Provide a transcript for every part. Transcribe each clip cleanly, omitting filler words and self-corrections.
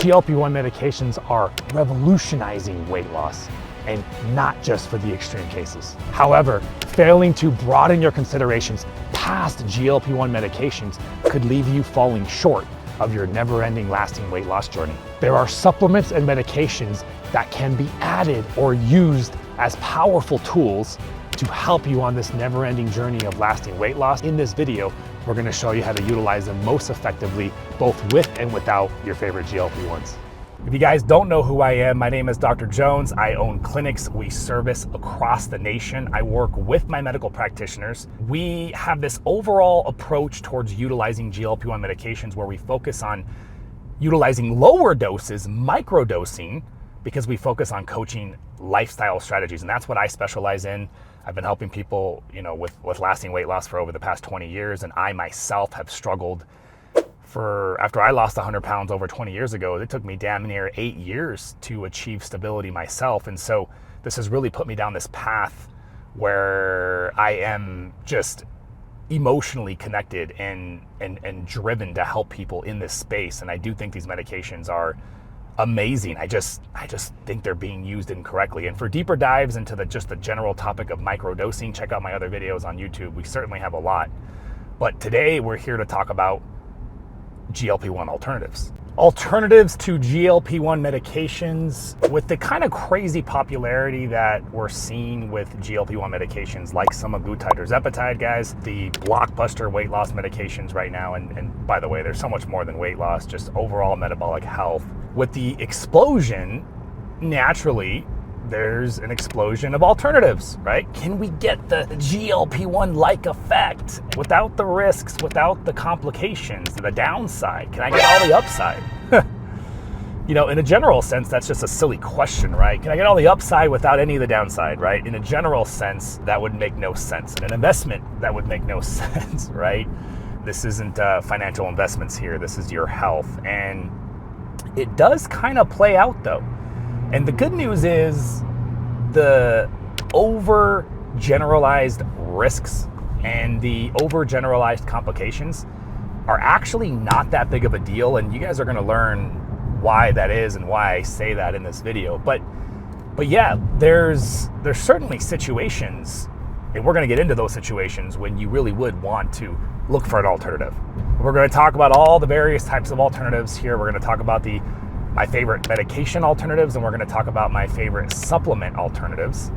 GLP-1 medications are revolutionizing weight loss, and not just for the extreme cases. However, failing to broaden your considerations past GLP-1 medications could leave you falling short of your never-ending lasting weight loss journey. There are supplements and medications that can be added or used as powerful tools to help you on this never-ending journey of lasting weight loss. In this video, we're going to show you how to utilize them most effectively, both with and without your favorite GLP-1s. If you guys don't know who I am, my name is Dr. Jones. I own clinics we service across the nation. I work with my medical practitioners. We have this overall approach towards utilizing GLP-1 medications where we focus on utilizing lower doses, microdosing, because we focus on coaching lifestyle strategies. And that's what I specialize in. I've been helping people, with lasting weight loss for over the past 20 years. And I myself have struggled after I lost 100 pounds over 20 years ago. It took me damn near 8 years to achieve stability myself. And so this has really put me down this path where I am just emotionally connected and driven to help people in this space. And I do think these medications are amazing. I just think they're being used incorrectly. And for deeper dives into the general topic of microdosing, check out my other videos on YouTube. We certainly have a lot. But today we're here to talk about GLP-1 alternatives. Alternatives to GLP-1 medications. With the kind of crazy popularity that we're seeing with GLP-1 medications like Semaglutide or Tirzepatide, guys, the blockbuster weight loss medications right now, and by the way, there's so much more than weight loss, just overall metabolic health. With the explosion, naturally, there's an explosion of alternatives, right? Can we get the GLP-1-like effect without the risks, without the complications, the downside? Can I get all the upside? In a general sense, that's just a silly question, right? Can I get all the upside without any of the downside, right? In a general sense, that would make no sense. In an investment, that would make no sense, right? This isn't financial investments here. This is your health. And it does kind of play out, though. And the good news is the overgeneralized risks and the overgeneralized complications are actually not that big of a deal. And you guys are going to learn why that is and why I say that in this video. But yeah, there's certainly situations, and we're going to get into those situations when you really would want to look for an alternative. We're going to talk about all the various types of alternatives here. We're going to talk about my favorite medication alternatives, and we're going to talk about my favorite supplement alternatives.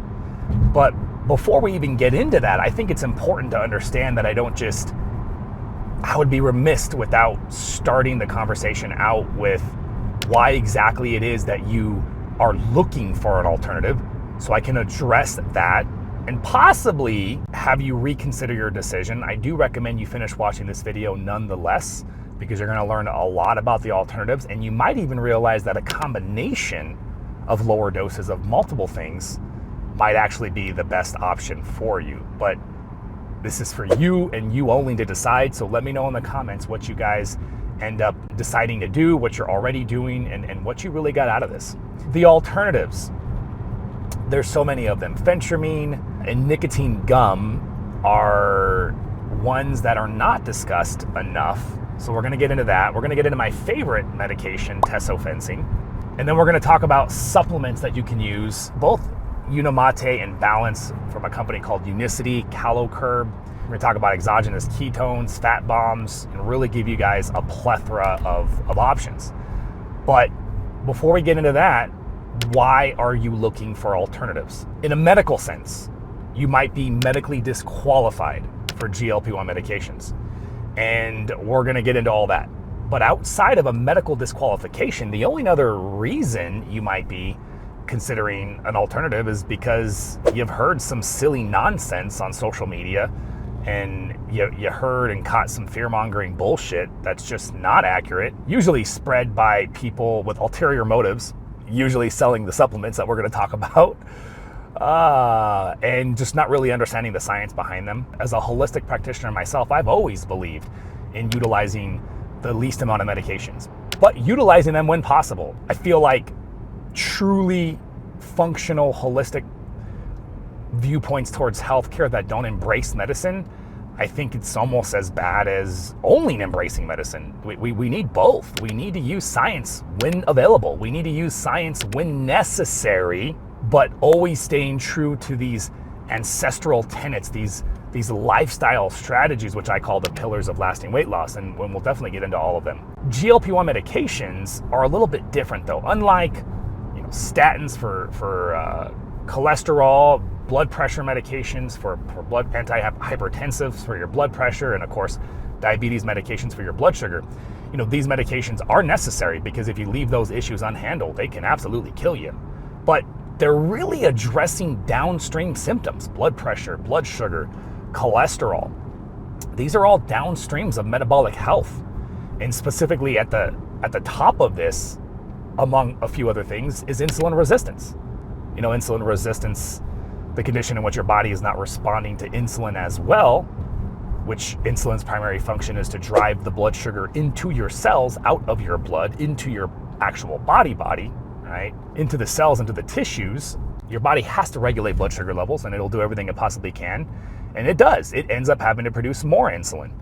But before we even get into that, I think it's important to understand that I would be remiss without starting the conversation out with why exactly it is that you are looking for an alternative, so I can address that and possibly have you reconsider your decision. I do recommend you finish watching this video nonetheless, because you're going to learn a lot about the alternatives, and you might even realize that a combination of lower doses of multiple things might actually be the best option for you. But this is for you and you only to decide, so let me know in the comments what you guys end up deciding to do, what you're already doing, and what you really got out of this. The alternatives, there's so many of them. Phentermine and nicotine gum are ones that are not discussed enough. So we're going to get into that. We're going to get into my favorite medication, Tesofensine. And then we're going to talk about supplements that you can use, both Unimate and Balance from a company called Unicity, CaloCurb. We're going to talk about exogenous ketones, fat bombs, and really give you guys a plethora of options. But before we get into that, why are you looking for alternatives? In a medical sense, you might be medically disqualified for GLP-1 medications. And we're going to get into all that. But outside of a medical disqualification, the only other reason you might be considering an alternative is because you've heard some silly nonsense on social media, and you heard and caught some fear-mongering bullshit that's just not accurate, usually spread by people with ulterior motives, usually selling the supplements that we're going to talk about. And just not really understanding the science behind them. As a holistic practitioner myself, I've always believed in utilizing the least amount of medications, but utilizing them when possible. I feel like truly functional, holistic viewpoints towards healthcare that don't embrace medicine I think it's almost as bad as only embracing medicine. We need both. We need to use science when available. We need to use science when necessary, but always staying true to these ancestral tenets, these lifestyle strategies, which I call the pillars of lasting weight loss, and we'll definitely get into all of them. GLP-1 medications are a little bit different though. Unlike statins for cholesterol, blood pressure medications for blood, antihypertensives for your blood pressure, and of course diabetes medications for your blood sugar. These medications are necessary because if you leave those issues unhandled, they can absolutely kill you. But they're really addressing downstream symptoms: blood pressure, blood sugar, cholesterol. These are all downstreams of metabolic health. And specifically at the top of this, among a few other things, is insulin resistance. Insulin resistance, the condition in which your body is not responding to insulin as well, which insulin's primary function is to drive the blood sugar into your cells, out of your blood, into your actual body, right? Into the cells, into the tissues. Your body has to regulate blood sugar levels, and it'll do everything it possibly can. And it does. It ends up having to produce more insulin.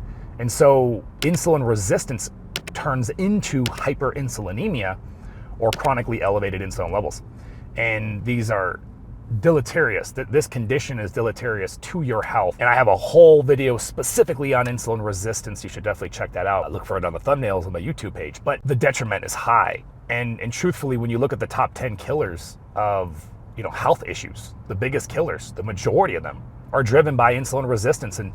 And so insulin resistance turns into hyperinsulinemia, or chronically elevated insulin levels. And these are deleterious. This condition is deleterious to your health. And I have a whole video specifically on insulin resistance. You should definitely check that out. Look for it on the thumbnails on the YouTube page. But the detriment is high. And truthfully, when you look at the top 10 killers of health issues, the biggest killers, the majority of them are driven by insulin resistance, and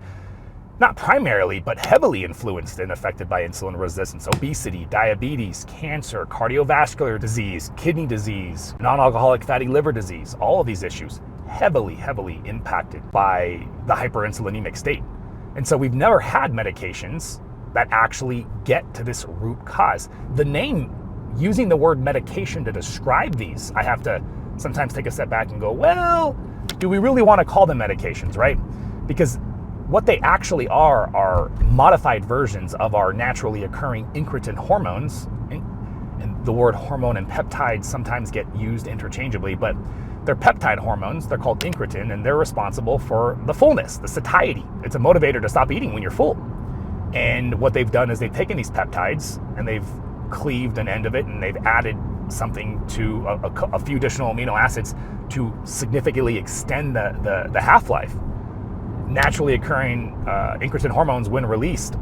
not primarily, but heavily influenced and affected by insulin resistance: obesity, diabetes, cancer, cardiovascular disease, kidney disease, non-alcoholic fatty liver disease. All of these issues heavily impacted by the hyperinsulinemic state. And so we've never had medications that actually get to this root cause. The name, using the word medication to describe these, I have to sometimes take a step back and go, well, do we really want to call them medications, right? Because what they actually are modified versions of our naturally occurring incretin hormones. And the word hormone and peptide sometimes get used interchangeably, but they're peptide hormones. They're called incretin, and they're responsible for the fullness, the satiety. It's a motivator to stop eating when you're full. And what they've done is they've taken these peptides and they've cleaved an end of it, and they've added something to a few additional amino acids to significantly extend the half-life. Naturally occurring incretin hormones, when released,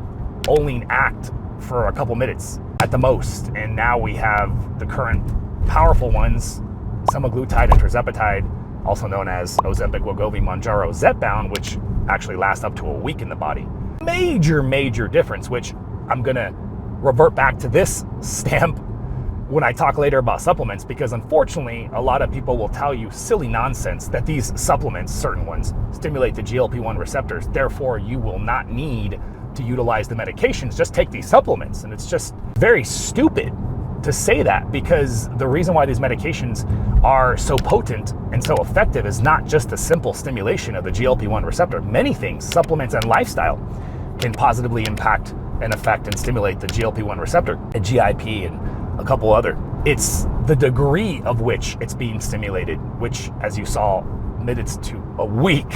only act for a couple minutes at the most. And now we have the current powerful ones, Semaglutide and Tirzepatide, also known as Ozempic, Wegovy, Mounjaro, Zepbound, which actually last up to a week in the body. Major difference, which I'm gonna revert back to this stamp when I talk later about supplements, because unfortunately, a lot of people will tell you silly nonsense that these supplements, certain ones, stimulate the GLP-1 receptors. Therefore, you will not need to utilize the medications. Just take these supplements. And it's just very stupid to say that, because the reason why these medications are so potent and so effective is not just the simple stimulation of the GLP-1 receptor. Many things, supplements and lifestyle, can positively impact and affect and stimulate the GLP-1 receptor, and GIP, and a couple other. It's the degree of which it's being stimulated, which, as you saw, minutes to a week,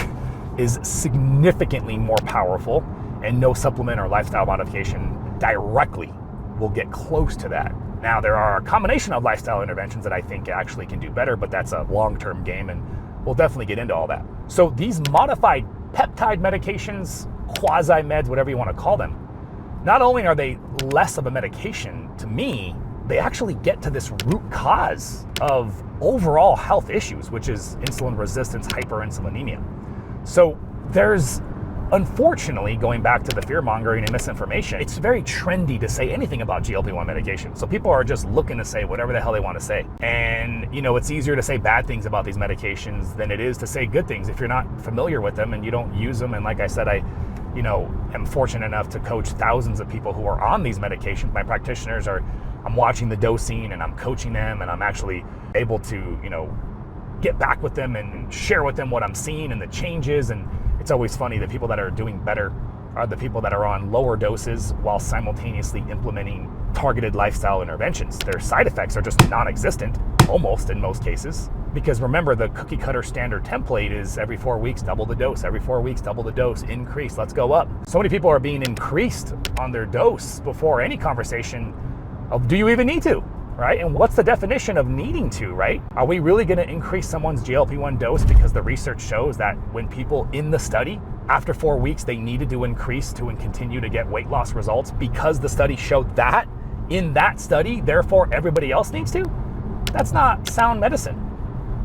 is significantly more powerful, and no supplement or lifestyle modification directly will get close to that. Now, there are a combination of lifestyle interventions that I think actually can do better, but that's a long-term game, and we'll definitely get into all that. So these modified peptide medications, quasi-meds, whatever you want to call them, not only are they less of a medication to me, they actually get to this root cause of overall health issues, which is insulin resistance, hyperinsulinemia. So there's, unfortunately, going back to the fear mongering and misinformation, it's very trendy to say anything about GLP-1 medication. So people are just looking to say whatever the hell they want to say. And, it's easier to say bad things about these medications than it is to say good things if you're not familiar with them and you don't use them. And like I said, I am fortunate enough to coach thousands of people who are on these medications. My practitioners I'm watching the dosing and I'm coaching them, and I'm actually able to, get back with them and share with them what I'm seeing and the changes. And it's always funny, the people that are doing better are the people that are on lower doses while simultaneously implementing targeted lifestyle interventions. Their side effects are just non-existent, almost in most cases. Because remember, the cookie cutter standard template is every 4 weeks, double the dose, every 4 weeks, double the dose, increase, let's go up. So many people are being increased on their dose before any conversation of, do you even need to, right? And what's the definition of needing to, right? Are we really gonna increase someone's GLP-1 dose because the research shows that when people in the study, after 4 weeks, they needed to increase to and continue to get weight loss results because the study showed that in that study, therefore everybody else needs to? That's not sound medicine.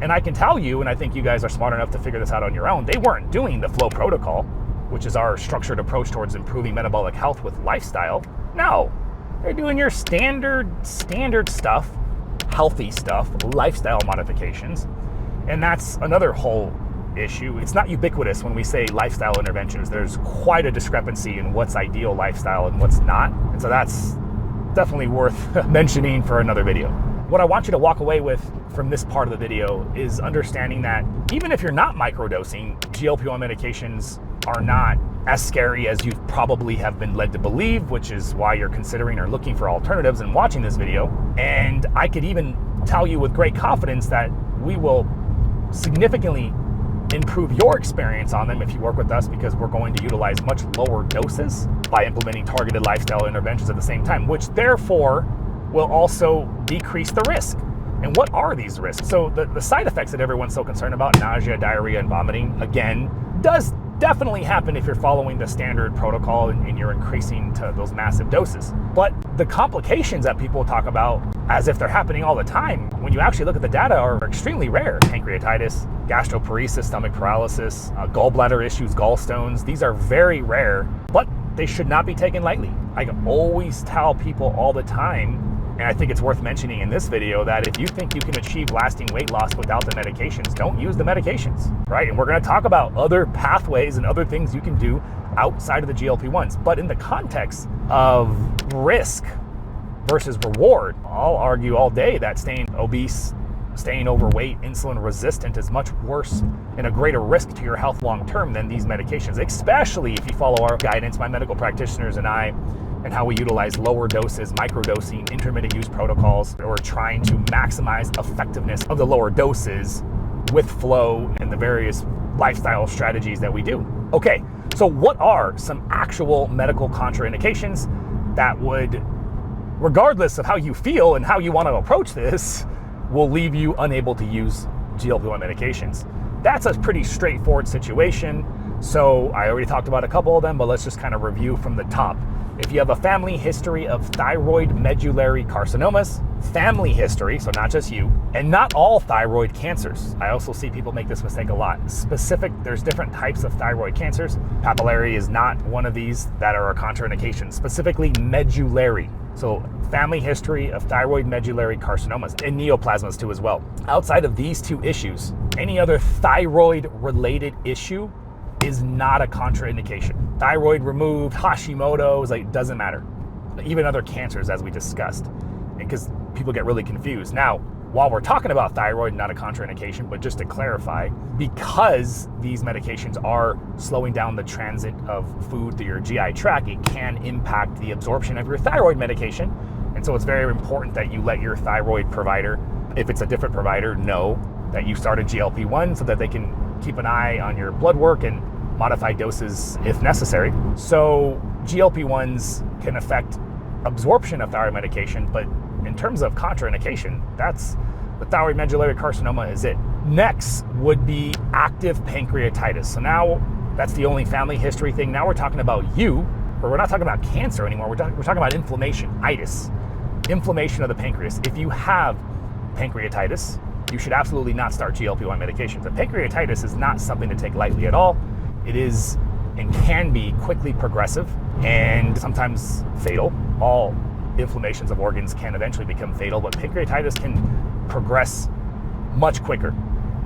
And I can tell you, and I think you guys are smart enough to figure this out on your own, they weren't doing the FLOA protocol, which is our structured approach towards improving metabolic health with lifestyle. No, they're doing your standard stuff, healthy stuff, lifestyle modifications. And that's another whole issue. It's not ubiquitous when we say lifestyle interventions. There's quite a discrepancy in what's ideal lifestyle and what's not. And so that's definitely worth mentioning for another video. What I want you to walk away with from this part of the video is understanding that even if you're not microdosing, GLP-1 medications are not as scary as you probably have been led to believe, which is why you're considering or looking for alternatives and watching this video. And I could even tell you with great confidence that we will significantly improve your experience on them if you work with us, because we're going to utilize much lower doses by implementing targeted lifestyle interventions at the same time, which therefore will also decrease the risk. And what are these risks? So the side effects that everyone's so concerned about, nausea, diarrhea, and vomiting, again, does definitely happen if you're following the standard protocol and you're increasing to those massive doses. But the complications that people talk about as if they're happening all the time, when you actually look at the data, are extremely rare. Pancreatitis, gastroparesis, stomach paralysis, gallbladder issues, gallstones, these are very rare, but they should not be taken lightly. I always tell people all the time, and I think it's worth mentioning in this video, that if you think you can achieve lasting weight loss without the medications, don't use the medications, right? And we're gonna talk about other pathways and other things you can do outside of the GLP-1s. But in the context of risk versus reward, I'll argue all day that staying obese, staying overweight, insulin resistant is much worse and a greater risk to your health long-term than these medications, especially if you follow our guidance, my medical practitioners and I, and how we utilize lower doses, microdosing, intermittent use protocols, or trying to maximize effectiveness of the lower doses with flow and the various lifestyle strategies that we do. Okay, so what are some actual medical contraindications that would, regardless of how you feel and how you want to approach this, will leave you unable to use GLP-1 medications? That's a pretty straightforward situation. So I already talked about a couple of them, but let's just kind of review from the top. If you have a family history of thyroid medullary carcinomas, family history, so not just you, and not all thyroid cancers. I also see people make this mistake a lot. There's different types of thyroid cancers. Papillary is not one of these that are a contraindication, specifically medullary. So family history of thyroid medullary carcinomas and neoplasmas too as well. Outside of these two issues, any other thyroid related issue is not a contraindication. Thyroid removed, Hashimoto's, like, doesn't matter. Even other cancers, as we discussed, because people get really confused. Now, while we're talking about thyroid, not a contraindication, but just to clarify, because these medications are slowing down the transit of food through your GI tract, it can impact the absorption of your thyroid medication. And so it's very important that you let your thyroid provider, if it's a different provider, know that you started GLP-1 so that they can keep an eye on your blood work and modify doses if necessary. So GLP-1s can affect absorption of thyroid medication, but in terms of contraindication, that's the thyroid medullary carcinoma is it. Next would be active pancreatitis. So now that's the only family history thing. Now we're talking about you, but we're not talking about cancer anymore. We're talking about inflammation, itis, inflammation of the pancreas. If you have pancreatitis, you should absolutely not start GLP-1 medications. And pancreatitis is not something to take lightly at all. It is and can be quickly progressive and sometimes fatal. All inflammations of organs can eventually become fatal, but pancreatitis can progress much quicker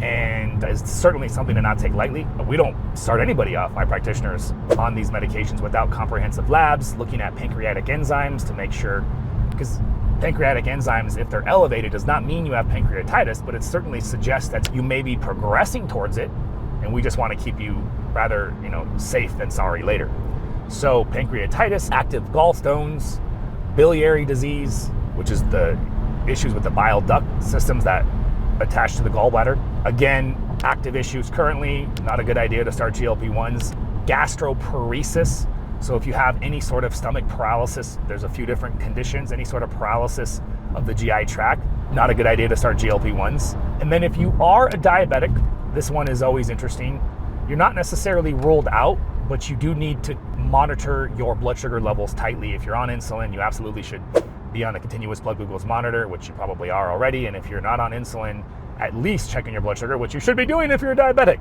and is certainly something to not take lightly. We don't start anybody off, my practitioners, on these medications without comprehensive labs, looking at pancreatic enzymes to make sure, because pancreatic enzymes, if they're elevated, does not mean you have pancreatitis, but it certainly suggests that you may be progressing towards it, and we just want to keep you rather, safe than sorry later. So pancreatitis, active gallstones, biliary disease, which is the issues with the bile duct systems that attached to the gallbladder. Again, active issues currently, not a good idea to start GLP-1s. Gastroparesis, so if you have any sort of stomach paralysis, there's a few different conditions, any sort of paralysis of the GI tract, not a good idea to start GLP-1s. And then if you are a diabetic, this one is always interesting. You're not necessarily ruled out, but you do need to monitor your blood sugar levels tightly. If you're on insulin, you absolutely should be on a continuous blood glucose monitor, which you probably are already. And if you're not on insulin, at least checking your blood sugar, which you should be doing if you're a diabetic.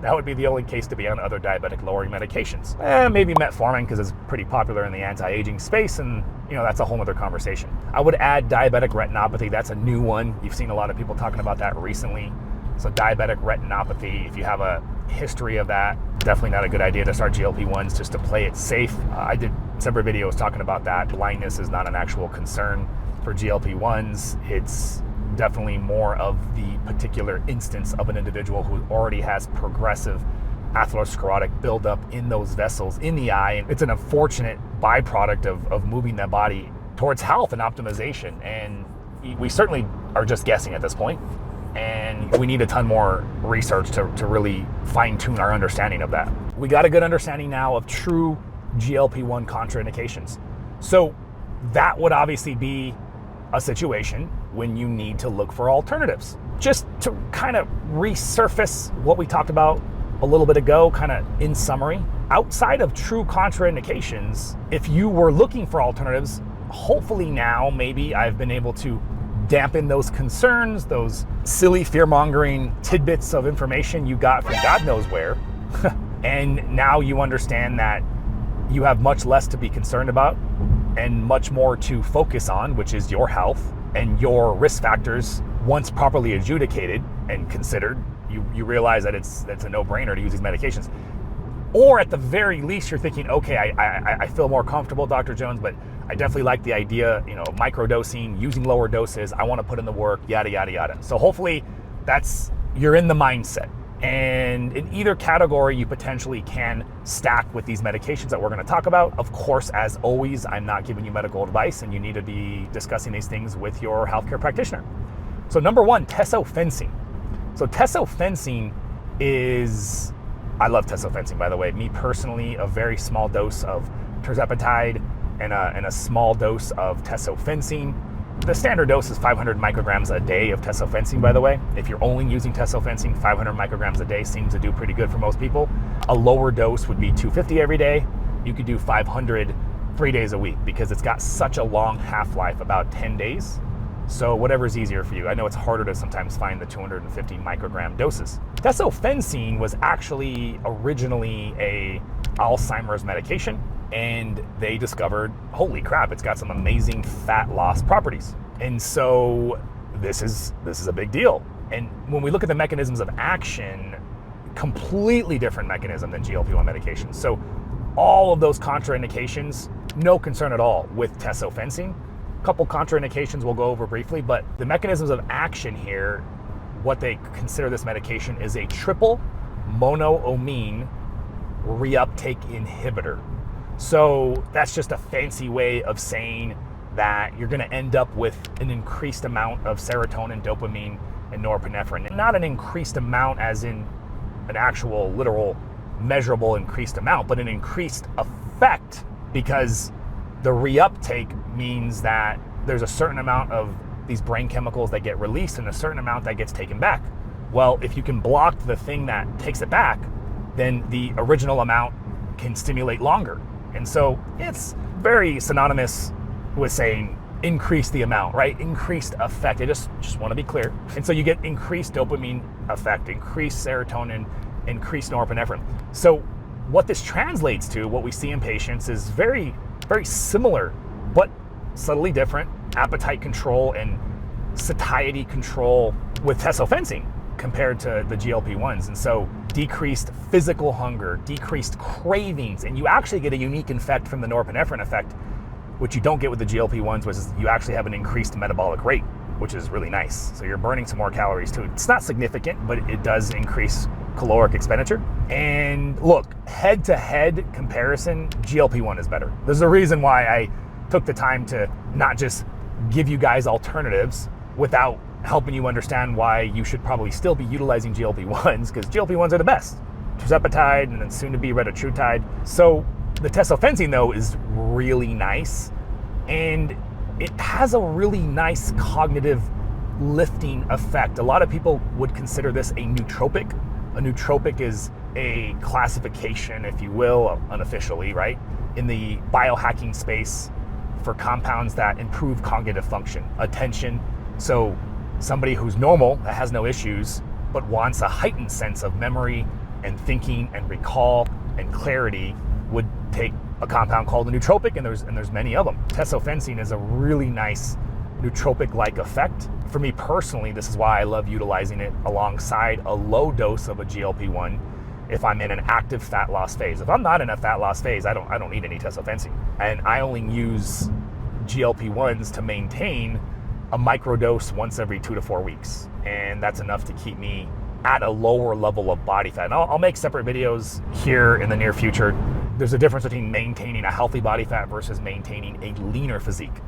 That would be the only case to be on other diabetic lowering medications. Maybe metformin, because it's pretty popular in the anti-aging space, and that's a whole other conversation. I would add diabetic retinopathy. That's a new one. You've seen a lot of people talking about that recently. So diabetic retinopathy, if you have a history of that, definitely not a good idea to start GLP-1s just to play it safe. I did several videos talking about that. Blindness is not an actual concern for GLP-1s. It's definitely more of the particular instance of an individual who already has progressive atherosclerotic buildup in those vessels in the eye. And it's an unfortunate byproduct of moving that body towards health and optimization. And we certainly are just guessing at this point. And we need a ton more research to really fine-tune our understanding of that. We got a good understanding now of true GLP-1 contraindications. So that would obviously be a situation when you need to look for alternatives. Just to kind of resurface what we talked about a little bit ago, kind of in summary, outside of true contraindications, if you were looking for alternatives, hopefully now maybe I've been able to dampen those concerns, those silly fear-mongering tidbits of information you got from God knows where. And now you understand that you have much less to be concerned about and much more to focus on, which is your health and your risk factors. Once properly adjudicated and considered, you realize that it's a no-brainer to use these medications. Or at the very least, you're thinking, okay, I feel more comfortable, Dr. Jones, but I definitely like the idea, microdosing, using lower doses. I want to put in the work, yada, yada, yada. So hopefully you're in the mindset. And in either category, you potentially can stack with these medications that we're going to talk about. Of course, as always, I'm not giving you medical advice, and you need to be discussing these things with your healthcare practitioner. So number one, Tesofensine. So Tesofensine is, I love Tesofensine, by the way. Me personally, a very small dose of tirzepatide and a small dose of Tesofensine. The standard dose is 500 micrograms a day of Tesofensine, by the way. If you're only using Tesofensine, 500 micrograms a day seems to do pretty good for most people. A lower dose would be 250 every day. You could do 500 3 days a week because it's got such a long half-life, about 10 days. So whatever's easier for you. I know it's harder to sometimes find the 250 microgram doses. Tesofensine was actually originally a Alzheimer's medication, and they discovered, holy crap, it's got some amazing fat loss properties. And so this is a big deal. And when we look at the mechanisms of action, completely different mechanism than GLP-1 medications. So all of those contraindications, no concern at all with Tesofensine. A couple contraindications we'll go over briefly, but the mechanisms of action here, what they consider this medication is a triple monoamine reuptake inhibitor. So that's just a fancy way of saying that you're going to end up with an increased amount of serotonin, dopamine, and norepinephrine. Not an increased amount as in an actual literal measurable increased amount, but an increased effect, because the reuptake means that there's a certain amount of these brain chemicals that get released and a certain amount that gets taken back. Well, if you can block the thing that takes it back, then the original amount can stimulate longer. And so it's very synonymous with saying increase the amount, right? Increased effect. I just want to be clear. And so you get increased dopamine effect, increased serotonin, increased norepinephrine. So what this translates to, what we see in patients, is very, very similar, but subtly different appetite control and satiety control with Tesofensine compared to the GLP-1s. And so decreased physical hunger, decreased cravings, and you actually get a unique effect from the norepinephrine effect, which you don't get with the GLP-1s, which is you actually have an increased metabolic rate, which is really nice. So you're burning some more calories too. It's not significant, but it does increase caloric expenditure. And look, head-to-head comparison, GLP-1 is better. There's a reason why I took the time to not just give you guys alternatives without helping you understand why you should probably still be utilizing GLP-1s, because GLP-1s are the best. Tirzepatide and then soon to be retatrutide. So the Tesofensine though is really nice, and it has a really nice cognitive lifting effect. A lot of people would consider this a nootropic. A nootropic is a classification, if you will, unofficially, right, in the biohacking space for compounds that improve cognitive function, attention. So somebody who's normal, that has no issues, but wants a heightened sense of memory and thinking and recall and clarity would take a compound called a nootropic, and there's many of them. Tesofensine is a really nice nootropic-like effect. For me personally, this is why I love utilizing it alongside a low dose of a GLP-1 if I'm in an active fat loss phase. If I'm not in a fat loss phase, I don't need any Tesofensine. And I only use GLP-1s to maintain a microdose once every 2 to 4 weeks. And that's enough to keep me at a lower level of body fat. And I'll make separate videos here in the near future. There's a difference between maintaining a healthy body fat versus maintaining a leaner physique.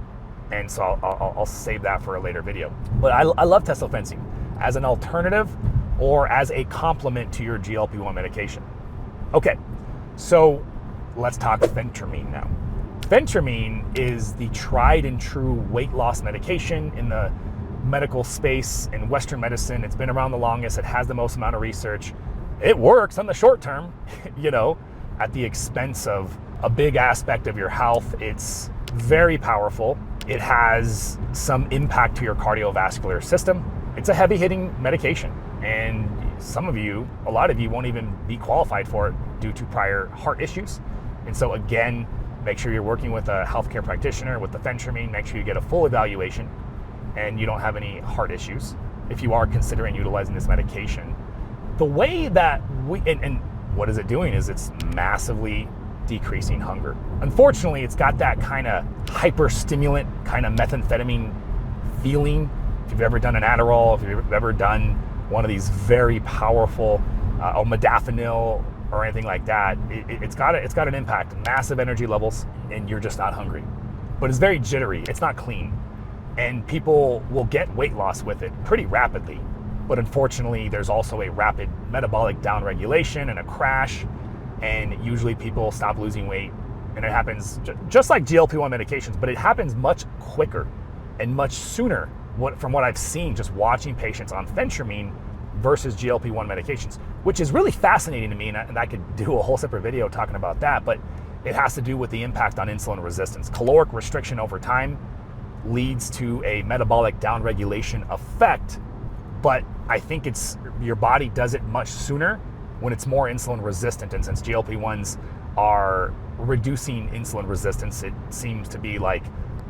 And so I'll save that for a later video. But I love Tesofensine as an alternative or as a complement to your GLP-1 medication. Okay, so let's talk Phentermine now. Phentermine is the tried and true weight loss medication in the medical space, in Western medicine. It's been around the longest. It has the most amount of research. It works on the short term, at the expense of a big aspect of your health. It's very powerful. It has some impact to your cardiovascular system. It's a heavy-hitting medication, and a lot of you won't even be qualified for it due to prior heart issues. And so again, make sure you're working with a healthcare practitioner with the Phentermine. Make sure you get a full evaluation and you don't have any heart issues if you are considering utilizing this medication. The way that and what is it doing is it's massively decreasing hunger. Unfortunately, it's got that kind of hyper-stimulant, kind of methamphetamine feeling. If you've ever done an Adderall, if you've ever done one of these very powerful, or modafinil or anything like that, it's got an impact, massive energy levels, and you're just not hungry. But it's very jittery, it's not clean. And people will get weight loss with it pretty rapidly. But unfortunately, there's also a rapid metabolic downregulation and a crash. And usually people stop losing weight, and it happens just like GLP-1 medications, but it happens much quicker and much sooner from what I've seen just watching patients on Phentermine versus GLP-1 medications, which is really fascinating to me, and I could do a whole separate video talking about that, but it has to do with the impact on insulin resistance. Caloric restriction over time leads to a metabolic downregulation effect, but I think your body does it much sooner when it's more insulin resistant. And since GLP-1s are reducing insulin resistance, it seems to be like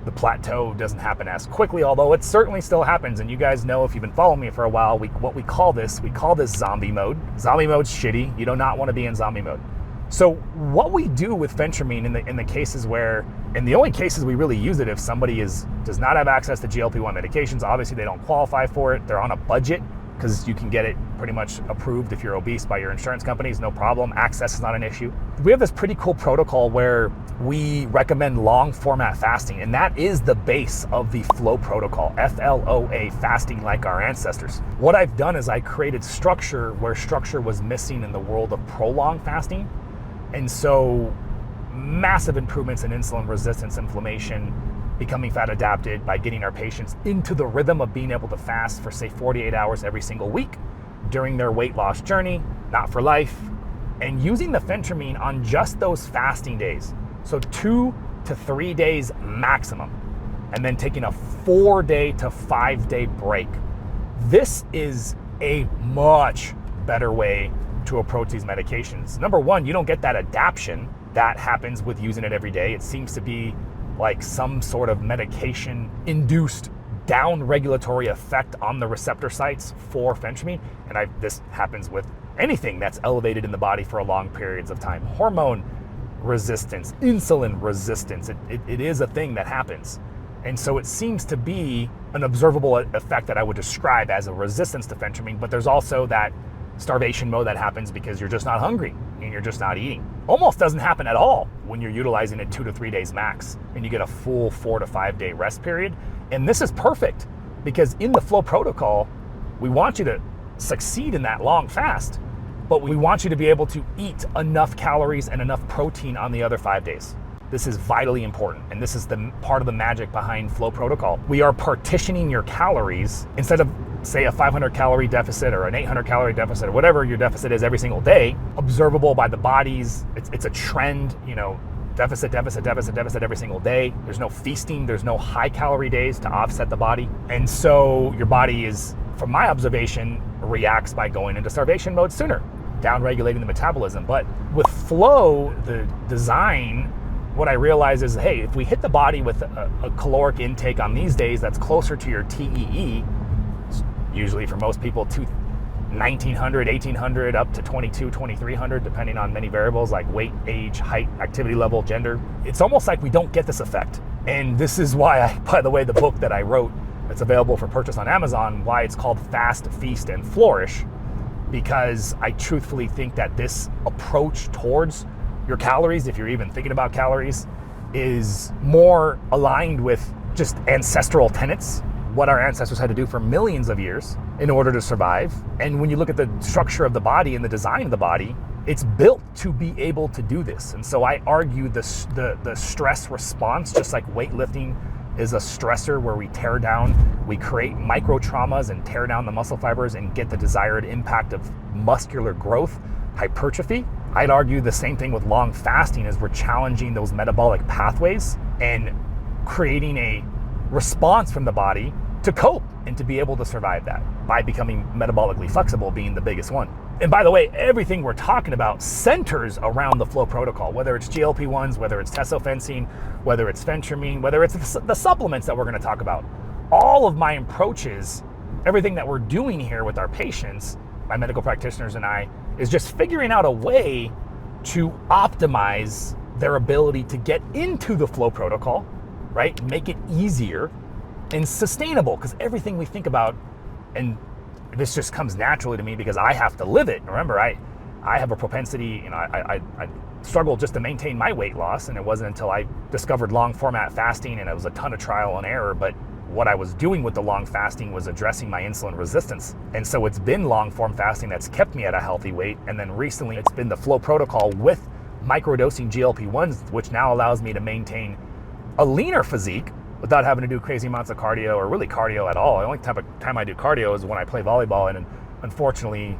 the plateau doesn't happen as quickly, although it certainly still happens. And you guys know, if you've been following me for a while, we call this zombie mode. Zombie mode's shitty. You do not want to be in zombie mode. So what we do with Phentermine in the cases where, and the only cases we really use it if somebody does not have access to GLP-1 medications, obviously they don't qualify for it, they're on a budget, because you can get it pretty much approved if you're obese by your insurance companies, no problem. Access is not an issue. We have this pretty cool protocol where we recommend long format fasting, and that is the base of the FLOA protocol, FLOA, fasting like our ancestors. What I've done is I created structure where structure was missing in the world of prolonged fasting. And so massive improvements in insulin resistance, inflammation, becoming fat adapted by getting our patients into the rhythm of being able to fast for, say, 48 hours every single week during their weight loss journey, not for life, and using the Phentermine on just those fasting days. So 2 to 3 days maximum, and then taking a 4-day to 5-day break. This is a much better way to approach these medications. Number one, you don't get that adaptation that happens with using it every day. It seems to be like some sort of medication-induced down-regulatory effect on the receptor sites for Phentermine. And this happens with anything that's elevated in the body for long periods of time. Hormone resistance, insulin resistance, it is a thing that happens. And so it seems to be an observable effect that I would describe as a resistance to Phentermine, but there's also that starvation mode that happens because you're just not hungry and you're just not eating. Almost doesn't happen at all when you're utilizing it 2 to 3 days max, and you get a full 4 to 5 day rest period. And this is perfect Because in the FLOA protocol, we want you to succeed in that long fast, but we want you to be able to eat enough calories and enough protein on the other 5 days. This is vitally important, and this is the part of the magic behind FLOA protocol. We are partitioning your calories instead of, say, a 500 calorie deficit or an 800 calorie deficit or whatever your deficit is every single day, observable by the bodies. It's a trend, deficit every single day. There's no feasting, there's no high calorie days to offset the body. And so your body is, from my observation, reacts by going into starvation mode sooner, down-regulating the metabolism. But with FLOA, the design, what I realize is, hey, if we hit the body with a caloric intake on these days that's closer to your TEE, usually for most people 1900, 1800, up to 2300, depending on many variables like weight, age, height, activity level, gender. It's almost like we don't get this effect. And this is why by the way, the book that I wrote, it's available for purchase on Amazon, why it's called Fast, Feast, and Flourish, because I truthfully think that this approach towards your calories, if you're even thinking about calories, is more aligned with just ancestral tenets, what our ancestors had to do for millions of years in order to survive. And when you look at the structure of the body and the design of the body, it's built to be able to do this. And so I argue the stress response, just like weightlifting is a stressor where we tear down, we create micro traumas and tear down the muscle fibers and get the desired impact of muscular growth, hypertrophy. I'd argue the same thing with long fasting, is we're challenging those metabolic pathways and creating a response from the body to cope and to be able to survive that by becoming metabolically flexible being the biggest one. And by the way, everything we're talking about centers around the FLOA protocol, whether it's GLP-1s, whether it's Tesofensine, whether it's Phentermine, whether it's the supplements that we're going to talk about. All of my approaches, everything that we're doing here with our patients, my medical practitioners and I, is just figuring out a way to optimize their ability to get into the FLOA protocol, right? Make it easier and sustainable, because everything we think about, and this just comes naturally to me because I have to live it. Remember, I have a propensity, I struggle just to maintain my weight loss, and it wasn't until I discovered long format fasting, and it was a ton of trial and error, but what I was doing with the long fasting was addressing my insulin resistance. And so it's been long form fasting that's kept me at a healthy weight. And then recently it's been the FLOA protocol with microdosing GLP-1s, which now allows me to maintain a leaner physique without having to do crazy amounts of cardio, or really cardio at all. The only time I do cardio is when I play volleyball, and unfortunately,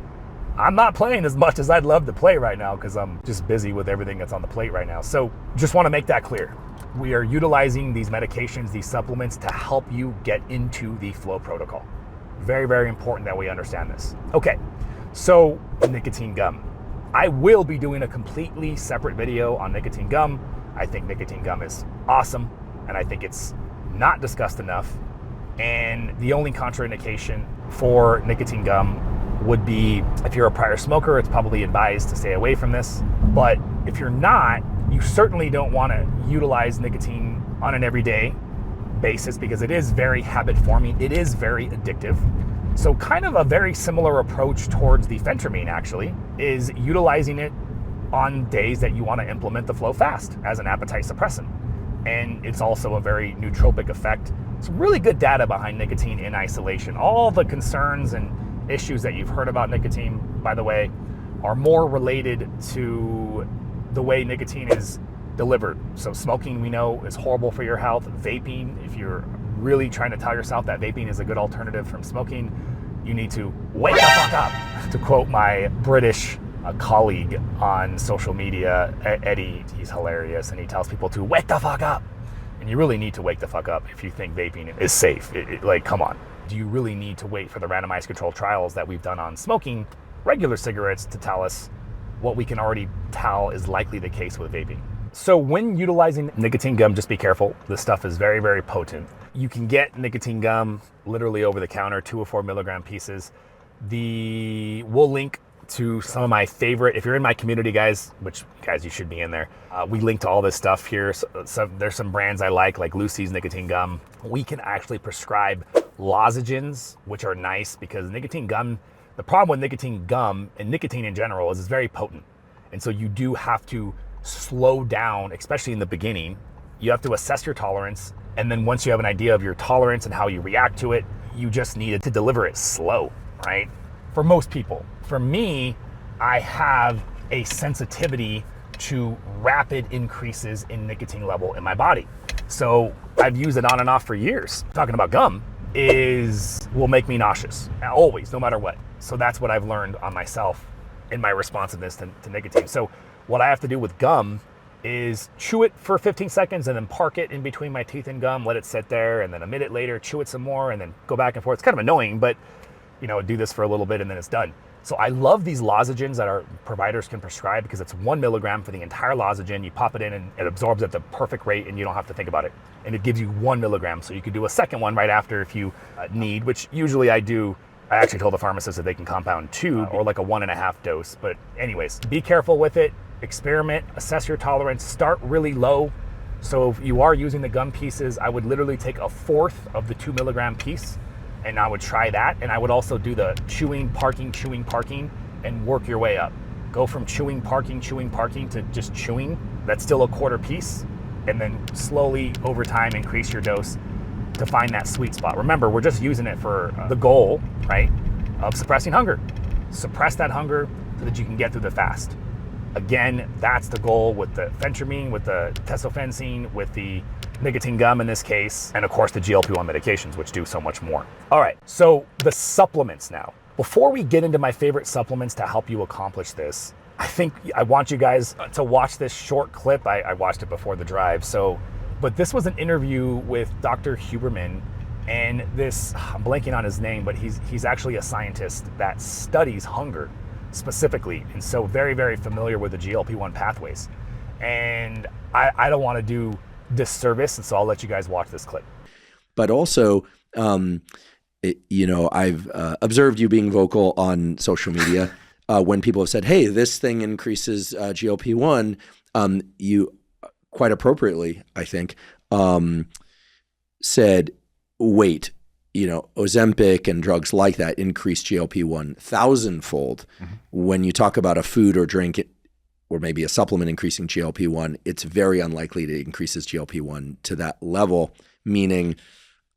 I'm not playing as much as I'd love to play right now because I'm just busy with everything that's on the plate right now. So just want to make that clear. We are utilizing these medications, these supplements, to help you get into the FLOA protocol. Very, very important that we understand this. Okay, so nicotine gum. I will be doing a completely separate video on nicotine gum. I think nicotine gum is awesome, and I think it's not discussed enough. And the only contraindication for nicotine gum would be if you're a prior smoker, it's probably advised to stay away from this. But if you're not, you certainly don't want to utilize nicotine on an everyday basis because it is very habit forming. It is very addictive. So kind of a very similar approach towards the Phentermine actually is utilizing it on days that you want to implement the FLOA fast as an appetite suppressant. And it's also a very nootropic effect. It's really good data behind nicotine in isolation. All the concerns and issues that you've heard about nicotine, by the way, are more related to the way nicotine is delivered. So smoking, we know, is horrible for your health. Vaping, if you're really trying to tell yourself that vaping is a good alternative from smoking, you need to wake the fuck up. To quote my British colleague on social media, Eddie, he's hilarious, and he tells people to wake the fuck up. And you really need to wake the fuck up if you think vaping is safe. Like, come on. Do you really need to wait for the randomized controlled trials that we've done on smoking regular cigarettes to tell us what we can already tell is likely the case with vaping? So when utilizing nicotine gum, just be careful. This stuff is very, very potent. You can get nicotine gum literally over the counter, 2 or 4 milligram pieces. We'll link to some of my favorite, if you're in my community, guys, which guys, you should be in there. We link to all this stuff here. So there's some brands I like Lucy's nicotine gum. We can actually prescribe lozenges, which are nice because nicotine gum, the problem with nicotine gum and nicotine in general is it's very potent. And so you do have to slow down, especially in the beginning. You have to assess your tolerance. And then once you have an idea of your tolerance and how you react to it, you just needed to deliver it slow, right? For most people. For me, I have a sensitivity to rapid increases in nicotine level in my body. So I've used it on and off for years. Talking about gum will make me nauseous, always, no matter what. So that's what I've learned on myself in my responsiveness to nicotine. So what I have to do with gum is chew it for 15 seconds and then park it in between my teeth and gum, let it sit there, and then a minute later chew it some more and then go back and forth. It's kind of annoying, but do this for a little bit and then it's done. So I love these lozenges that our providers can prescribe because it's 1 milligram for the entire lozenge. You pop it in and it absorbs at the perfect rate and you don't have to think about it. And it gives you 1 milligram. So you could do a second one right after if you need, which usually I do. I actually told the pharmacist that they can compound 2 or like a 1.5 dose. But anyways, be careful with it. Experiment, assess your tolerance, start really low. So if you are using the gum pieces, I would literally take 1/4 of the 2 milligram piece and I would try that. And I would also do the chewing, parking, and work your way up. Go from chewing, parking to just chewing. That's still 1/4 piece. And then slowly over time, increase your dose to find that sweet spot. Remember, we're just using it for the goal, right, of suppressing hunger. Suppress that hunger so that you can get through the fast. Again, that's the goal with the Phentermine, with the Tesofensine, with the nicotine gum in this case, and of course the GLP-1 medications, which do so much more. All right, so the supplements now. Before we get into my favorite supplements to help you accomplish this, I want you guys to watch this short clip. I watched it before the drive, but this was an interview with Dr. Huberman, and I'm blanking on his name, but he's actually a scientist that studies hunger specifically, and so very, very familiar with the GLP-1 pathways. And I don't want to do disservice, and so I'll let you guys watch this clip. But also, I've observed you being vocal on social media when people have said, hey, this thing increases GLP-1, you quite appropriately, I think, said, wait, Ozempic and drugs like that increase GLP-1 1,000-fold. Mm-hmm. When you talk about a food or drink or maybe a supplement increasing GLP-1, it's very unlikely that it increases GLP-1 to that level, meaning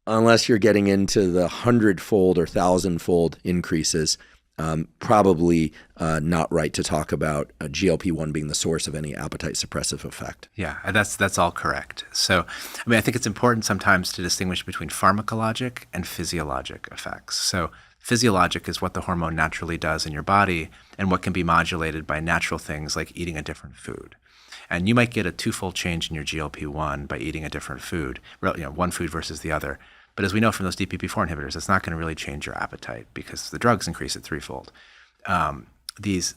unless you're getting into the 100-fold or 1,000-fold increases, probably not right to talk about GLP-1 being the source of any appetite suppressive effect. Yeah, that's all correct. So, I think it's important sometimes to distinguish between pharmacologic and physiologic effects. So physiologic is what the hormone naturally does in your body and what can be modulated by natural things like eating a different food. And you might get a 2-fold change in your GLP-1 by eating a different food, one food versus the otother. But as we know from those DPP-4 inhibitors, it's not going to really change your appetite because the drugs increase it 3-fold. These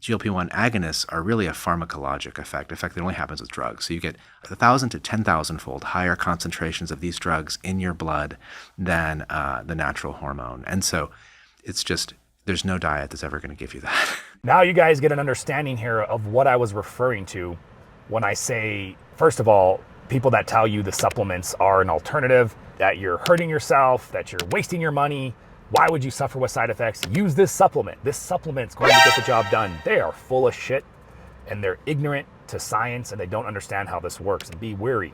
GLP-1 agonists are really a pharmacologic effect that only happens with drugs. So you get 1,000 to 10,000-fold higher concentrations of these drugs in your blood than the natural hormone. And so it's just, there's no diet that's ever going to give you that. Now you guys get an understanding here of what I was referring to when I say, first of all, people that tell you the supplements are an alternative, that you're hurting yourself, that you're wasting your money. Why would you suffer with side effects? Use this supplement. This supplement's going to get the job done. They are full of shit and they're ignorant to science and they don't understand how this works, and be wary.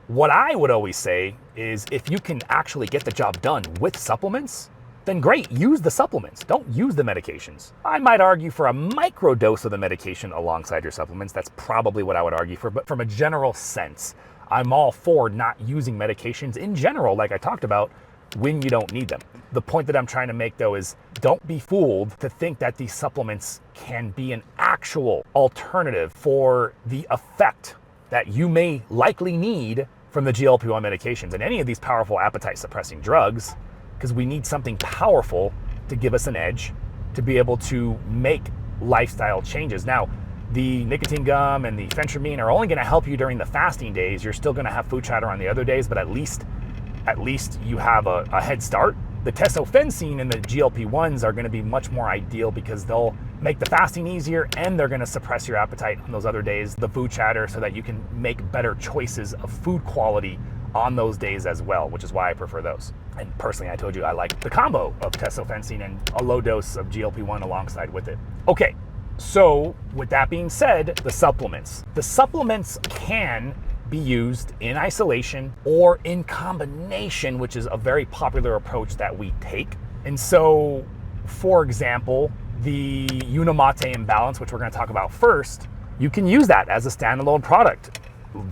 What I would always say is if you can actually get the job done with supplements, then great, use the supplements. Don't use the medications. I might argue for a micro dose of the medication alongside your supplements. That's probably what I would argue for. But from a general sense, I'm all for not using medications in general, like I talked about, when you don't need them. The point that I'm trying to make, though, is don't be fooled to think that these supplements can be an actual alternative for the effect that you may likely need from the GLP-1 medications and any of these powerful appetite-suppressing drugs, because we need something powerful to give us an edge to be able to make lifestyle changes. Now, the nicotine gum and the Phentermine are only going to help you during the fasting days. You're still going to have food chatter on the other days, but at least you have a head start. The Tesofensine and the GLP-1s are going to be much more ideal because they'll make the fasting easier and they're going to suppress your appetite on those other days, the food chatter, so that you can make better choices of food quality on those days as well, which is why I prefer those. And personally, I told you I like the combo of Tesofensine and a low dose of GLP-1 alongside with it. Okay, so with that being said, the supplements. The supplements can be used in isolation or in combination, which is a very popular approach that we take. And so, for example, the Unimate imbalance, which we're going to talk about first, you can use that as a standalone product.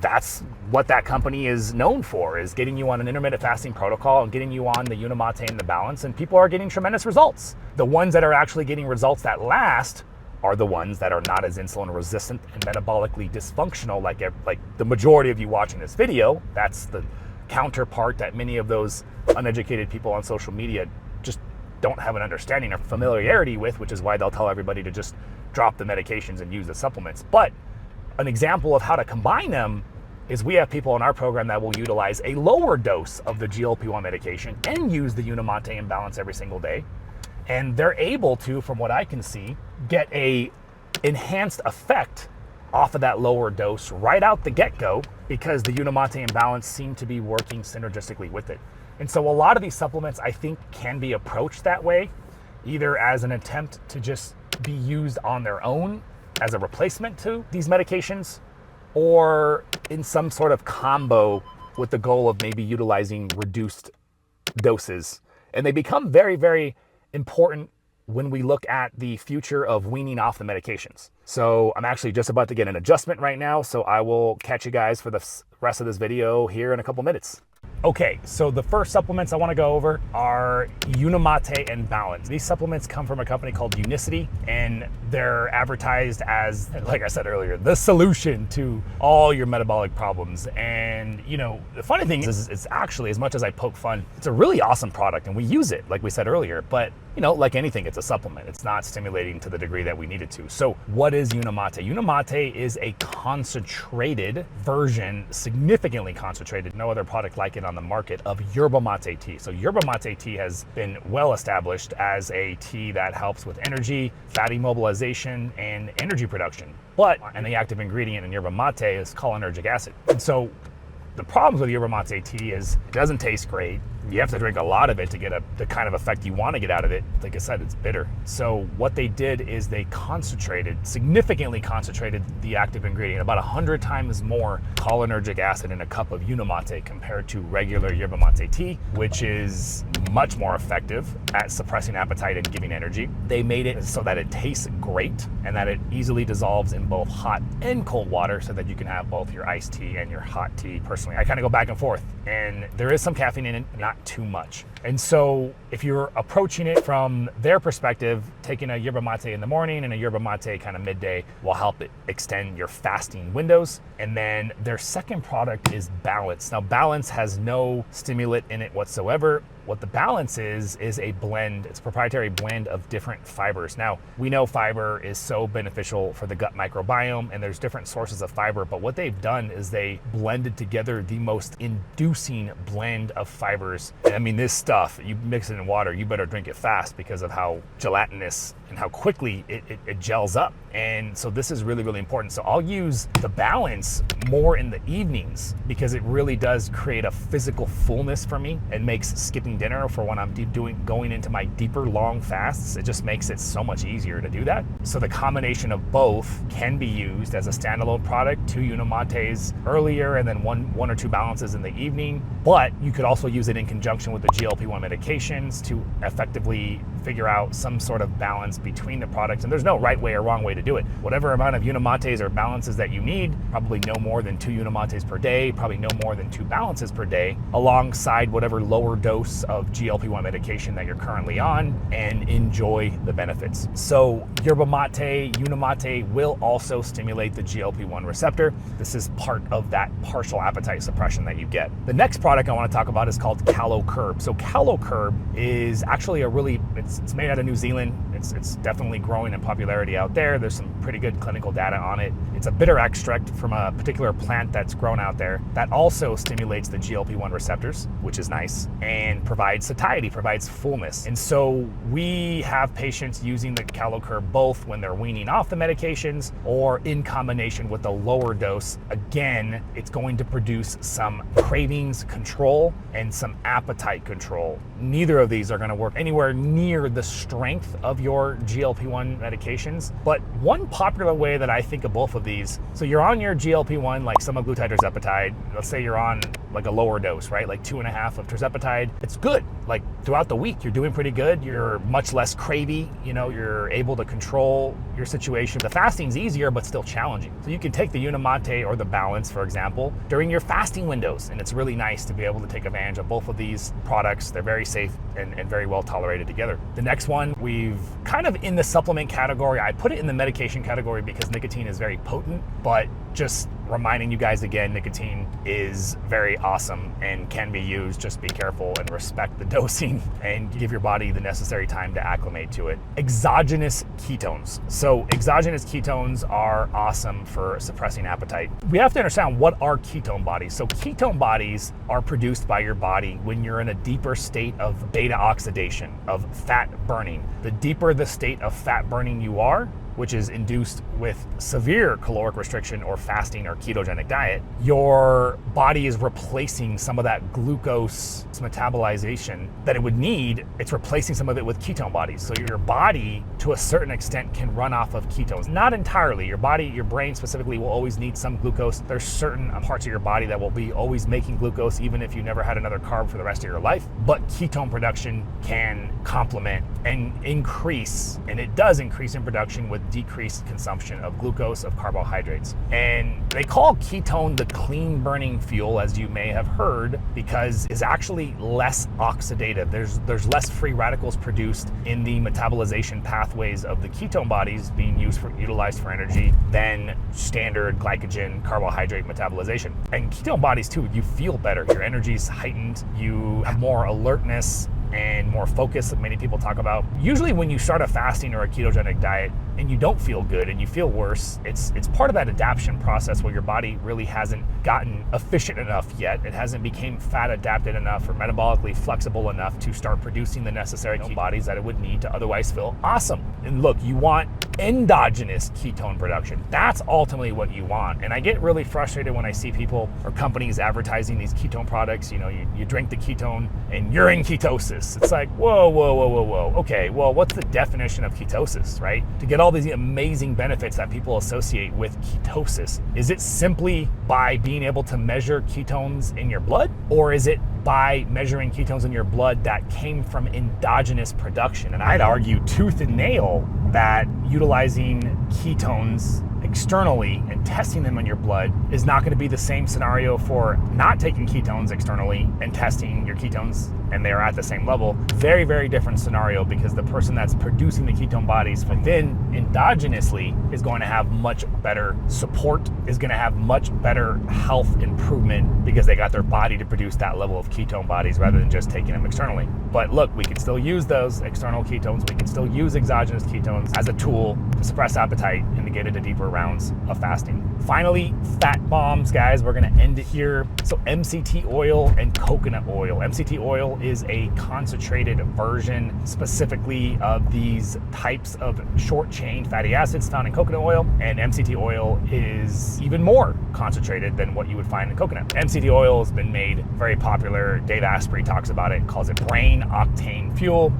That's what that company is known for, is getting you on an intermittent fasting protocol and getting you on the Unimate and the balance, and people are getting tremendous results. The ones that are actually getting results that last are the ones that are not as insulin resistant and metabolically dysfunctional like the majority of you watching this video. That's the counterpart that many of those uneducated people on social media just don't have an understanding or familiarity with, which is why they'll tell everybody to just drop the medications and use the supplements. But an example of how to combine them is we have people in our program that will utilize a lower dose of the GLP-1 medication and use the Unimate imbalance every single day. And they're able to, from what I can see, get a enhanced effect off of that lower dose right out the get-go, because the Unimate imbalance seem to be working synergistically with it. And so a lot of these supplements, I think, can be approached that way, either as an attempt to just be used on their own as a replacement to these medications, or in some sort of combo with the goal of maybe utilizing reduced doses. And they become very, very important when we look at the future of weaning off the medications. So I'm actually just about to get an adjustment right now, so I will catch you guys for the rest of this video here in a couple minutes. Okay, so the first supplements I want to go over are Unimate and Balance. These supplements come from a company called Unicity, and they're advertised as, like I said earlier, the solution to all your metabolic problems. And, you know, the funny thing is it's actually, as much as I poke fun, it's a really awesome product, and we use it, like we said earlier. But, you know, like anything, it's a supplement. It's not stimulating to the degree that we need it to. So what is Unimate? Unimate is a concentrated version, significantly concentrated, no other product like it on the market, of yerba mate tea. So yerba mate tea has been well established as a tea that helps with energy, fat immobilization, and energy production. And the active ingredient in yerba mate is cholinergic acid. And so the problems with yerba mate tea is it doesn't taste great. You have to drink a lot of it to get the kind of effect you want to get out of it. Like I said, it's bitter. So what they did is they significantly concentrated the active ingredient, about 100 times more cholinergic acid in a cup of Unimate compared to regular yerba mate tea, which is much more effective at suppressing appetite and giving energy. They made it so that it tastes great and that it easily dissolves in both hot and cold water, so that you can have both your iced tea and your hot tea. Personally, I kind of go back and forth, and there is some caffeine in it, not too much. And so if you're approaching it from their perspective, taking a yerba mate in the morning and a yerba mate kind of midday will help it extend your fasting windows. And then their second product is Balance. Now, Balance has no stimulant in it whatsoever. What the Balance is a blend. It's a proprietary blend of different fibers. Now, we know fiber is so beneficial for the gut microbiome, and there's different sources of fiber, but what they've done is they blended together the most inducing blend of fibers. And I mean, this stuff, you mix it in water, you better drink it fast because of how gelatinous and how quickly it gels up. And so this is really, really important. So I'll use the Balance more in the evenings because it really does create a physical fullness for me and makes skipping dinner for when I'm going into my deeper, long fasts. It just makes it so much easier to do that. So the combination of both can be used as a standalone product, 2 Unimates earlier and then one or two Balances in the evening. But you could also use it in conjunction with the GLP-1 medications to effectively figure out some sort of balance between the products. And there's no right way or wrong way to do it. Whatever amount of Unimates or Balances that you need, probably no more than 2 Unimates per day, probably no more than 2 Balances per day, alongside whatever lower dose of GLP-1 medication that you're currently on, and enjoy the benefits. So yerba mate, Unimate will also stimulate the GLP-1 receptor. This is part of that partial appetite suppression that you get. The next product I want to talk about is called Calo Curb. So Calo Curb is actually it's made out of New Zealand. It's definitely growing in popularity out there. There's some pretty good clinical data on it. It's a bitter extract from a particular plant that's grown out there that also stimulates the GLP-1 receptors, which is nice, and provides satiety, provides fullness. And so we have patients using the Calo Curb both when they're weaning off the medications or in combination with a lower dose. Again, it's going to produce some cravings control and some appetite control. Neither of these are going to work anywhere near near the strength of your GLP-1 medications. But one popular way that I think of both of these, so you're on your GLP-1 like semaglutide or tirzepatide, let's say you're on like a lower dose, right? Like 2.5 of tirzepatide. It's good. Like throughout the week, you're doing pretty good. You're much less cravey. You know, you're able to control your situation. The fasting's easier, but still challenging. So you can take the Unimate or the Balance, for example, during your fasting windows. And it's really nice to be able to take advantage of both of these products. They're very safe and very well tolerated together. The next one, we've kind of in the supplement category. I put it in the medication category because nicotine is very potent, but just reminding you guys again, nicotine is very awesome and can be used. Just be careful and respect the dosing and give your body the necessary time to acclimate to it. Exogenous ketones. So exogenous ketones are awesome for suppressing appetite. We have to understand what are ketone bodies. So ketone bodies are produced by your body when you're in a deeper state of beta oxidation, of fat burning. The deeper the state of fat burning you are, which is induced with severe caloric restriction or fasting or ketogenic diet, your body is replacing some of that glucose metabolization that it would need. It's replacing some of it with ketone bodies. So your body, to a certain extent, can run off of ketones. Not entirely. Your body, your brain specifically, will always need some glucose. There's certain parts of your body that will be always making glucose, even if you never had another carb for the rest of your life. But ketone production can complement and increase, and it does increase in production with decreased consumption of glucose, of carbohydrates. And they call ketone the clean burning fuel, as you may have heard, because it's actually less oxidative. There's less free radicals produced in the metabolization pathways of the ketone bodies being utilized for energy than standard glycogen carbohydrate metabolization. And ketone bodies too, you feel better. Your energy's heightened, you have more alertness and more focus that many people talk about. Usually when you start a fasting or a ketogenic diet and you don't feel good and you feel worse, it's part of that adaptation process where your body really hasn't gotten efficient enough yet. It hasn't become fat adapted enough or metabolically flexible enough to start producing the necessary ketone bodies that it would need to otherwise feel awesome. And look, you want endogenous ketone production. That's ultimately what you want. And I get really frustrated when I see people or companies advertising these ketone products. You know, you drink the ketone and you're in ketosis. It's like, whoa. Okay, well, what's the definition of ketosis, right? To get all these amazing benefits that people associate with ketosis, is it simply by being able to measure ketones in your blood? Or is it by measuring ketones in your blood that came from endogenous production? And I'd argue tooth and nail that utilizing ketones externally and testing them in your blood is not going to be the same scenario for not taking ketones externally and testing your ketones and they are at the same level. Very, very different scenario, because the person that's producing the ketone bodies within endogenously is going to have much better support, is going to have much better health improvement because they got their body to produce that level of ketone bodies rather than just taking them externally. But look, we can still use those external ketones. We can still use exogenous ketones as a tool to suppress appetite and to get into deeper rounds of fasting. Finally, fat bombs, guys. We're going to end it here. So MCT oil and coconut oil. MCT oil is a concentrated version specifically of these types of short chain fatty acids found in coconut oil, and MCT oil is even more concentrated than what you would find in coconut. MCT oil has been made very popular. Dave Asprey talks about it, calls it brain octane fuel.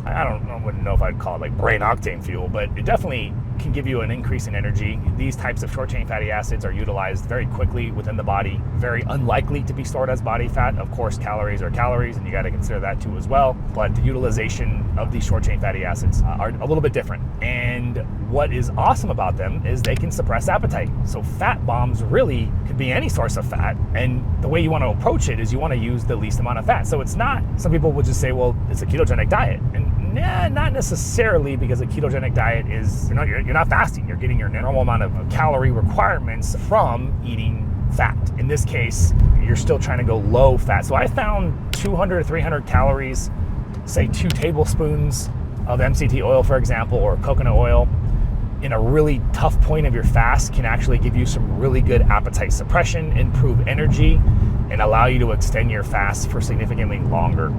I wouldn't know if I'd call it like brain octane fuel, but it definitely can give you an increase in energy. These types of short chain fatty acids are utilized very quickly within the body, very unlikely to be stored as body fat. Of course, calories are calories, and you got to consider that too as well. But the utilization of these short chain fatty acids are a little bit different. And what is awesome about them is they can suppress appetite. So fat bombs really could be any source of fat. And the way you want to approach it is you want to use the least amount of fat. So it's not, some people would just say, well, it's a ketogenic diet. And nah, not necessarily, because a ketogenic diet is, you're not fasting. You're getting your normal amount of calorie requirements from eating fat. In this case, you're still trying to go low fat. So I found 200 to 300 calories, say 2 tablespoons of MCT oil, for example, or coconut oil, in a really tough point of your fast can actually give you some really good appetite suppression, improve energy, and allow you to extend your fast for significantly longer.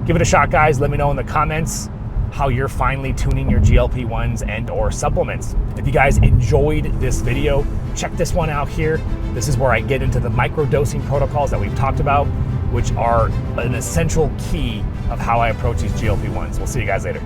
Give it a shot, guys. Let me know in the comments how you're finally tuning your GLP-1s and or supplements. If you guys enjoyed this video, check this one out here. This is where I get into the microdosing protocols that we've talked about. which are an essential key of how I approach these GLP-1s. We'll see you guys later.